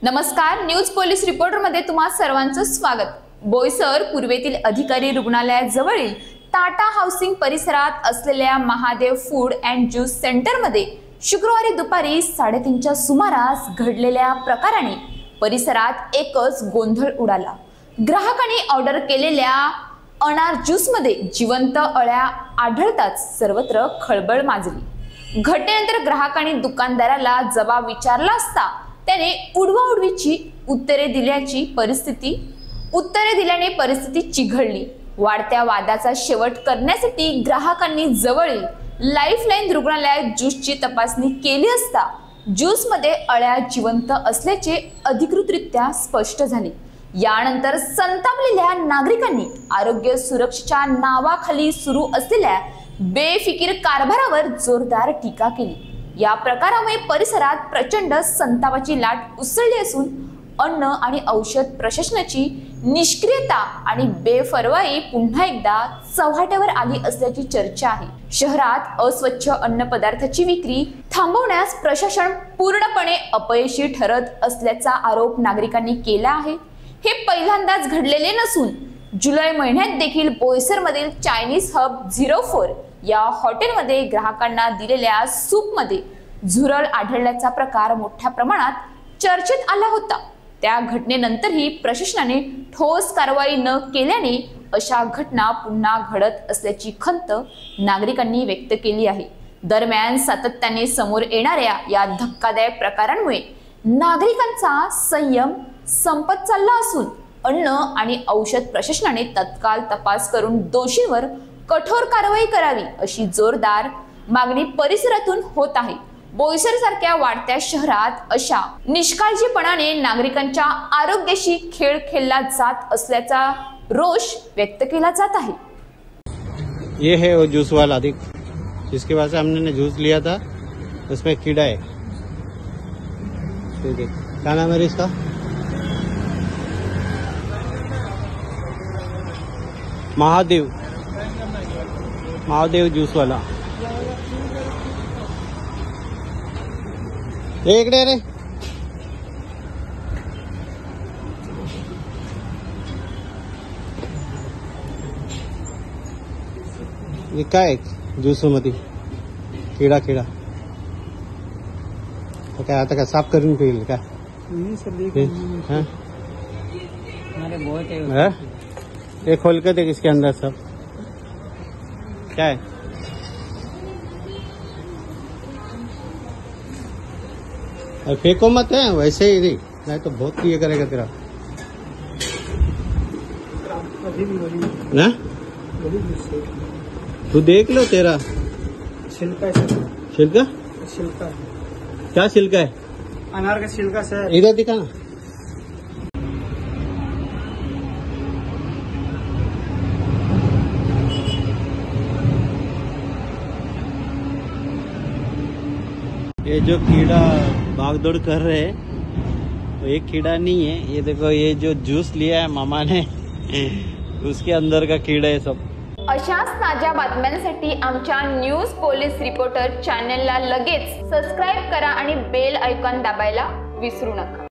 नमस्कार, news police reporter मध्ये तुम्हा सर्वांचं स्वागत। बोईसर पूर्वेतील अधिकारी रुग्णालयाजवळील टाटा हाऊसिंग परिसरात असलेल्या Mahadev food and juice centre मध्ये शुक्रवारी दुपारी 3:30च्या सुमारास घडलेल्या प्रकाराने परिसरात एकच गोंधळ उडाला। ग्राहकांनी ऑर्डर केलेल्या अनार ज्यूस मध्ये जिवंत अळ्या आढळताच सर्वत्र खळबळ माजली। घटनेनंतर ग्राहकांनी दुकानदाराला जबाब विचारला असता त्याने उडवाउडवीची उत्तरे दिल्याने परिस्थिती चिघळली। वाढत्या वादाचा शेवट करण्यासाठी ग्राहकांनी जवळील लाईफलाईन रुग्णालयात ज्यूसची तपासणी केली असता ज्यूस मध्ये अळ्या जिवंत असल्याचे अधिकृतरित्या स्पष्ट झाले। यानंतर संतापलेल्या नागरिकांनी आरोग्य सुरक्षेच्या नावाखाली सुरू असलेल्या बेफिकीर कारभारावर जोरदार टीका केली। या प्रकारामुळे परिसरात प्रचंड संतापाची लाट उसळली असून अन्न आणि औषध प्रशासनाची निष्क्रियता आणि बेफरवाई पुन्हा एकदा चव्हाट्यावर आली असल्याची चर्चा आहे। शहरात अस्वच्छ अन्न पदार्थाची विक्री थांबवण्यास प्रशासन पूर्णपणे अपयशी ठरत असल्याचा आरोप नागरिकांनी केला आहे। हे पहिल्यांदाच घडलेले नसून जुलै महिन्यात देखील बोईसर मधील चायनीज हब 04 या हॉटेलमध्ये ग्राहकांना दिलेल्या सूप मध्ये झुरळ आढळल्याचा प्रकार मोठ्या प्रमाणात चर्चेत आला होता। त्या घटनेनंतरही प्रशासनाने ठोस कारवाई न केल्याने अशा घटना पुन्हा घडत असल्याची खंत नागरिकांनी व्यक्त केली आहे। दरम्यान सातत्याने समोर येणाऱ्या या धक्कादायक प्रकारांमुळे नागरिकांचा संयम संपत चालला असून अन्न आणि औषध प्रशासनाने तत्काळ तपास करून दोषींवर कठोर कारवाई करावी अशी जोरदार मागणी परिसरातून होत आहे। बोईसर सारख्या वाढत्या शहरात अशा निष्काळजीपणाने नागरिकांच्या आरोग्याशी खेळ खेळला जात असल्याचा रोष व्यक्त केला जात आहे। ये है वो जूस वाला देख, जिसके पास हमने जूस लिया था उसमें कीड़ा है। ठीक है, क्या नाम है इसका? महादेव जूस वाला। इकडे रे, हे काय ज्यूस मध्ये किडा काय आता काय साफ करून पिईल का? ये खोल के देख इसके अंदर सब क्या है। और फेंको मत है वैसे ही, नहीं तो बहुत ये करेगा तेरा ना। तू देख लो तेरा छिलका क्या छिलका है? अनार का छिलका सर। इधर दिखा ना। ये जो कीड़ा भागदौड़ कर रहे हैं वो एक कीड़ा नहीं है। ये देखो, ये जो जूस लिया है मामा ने उसके अंदर का कीड़ा है सब। अशाच ताज्या बातम्यांसाठी आमच्या न्यूज पोलीस रिपोर्टर चॅनलला लगेच सबस्क्राइब करा आणि बेल आयकॉन दाबायला विसरू नका।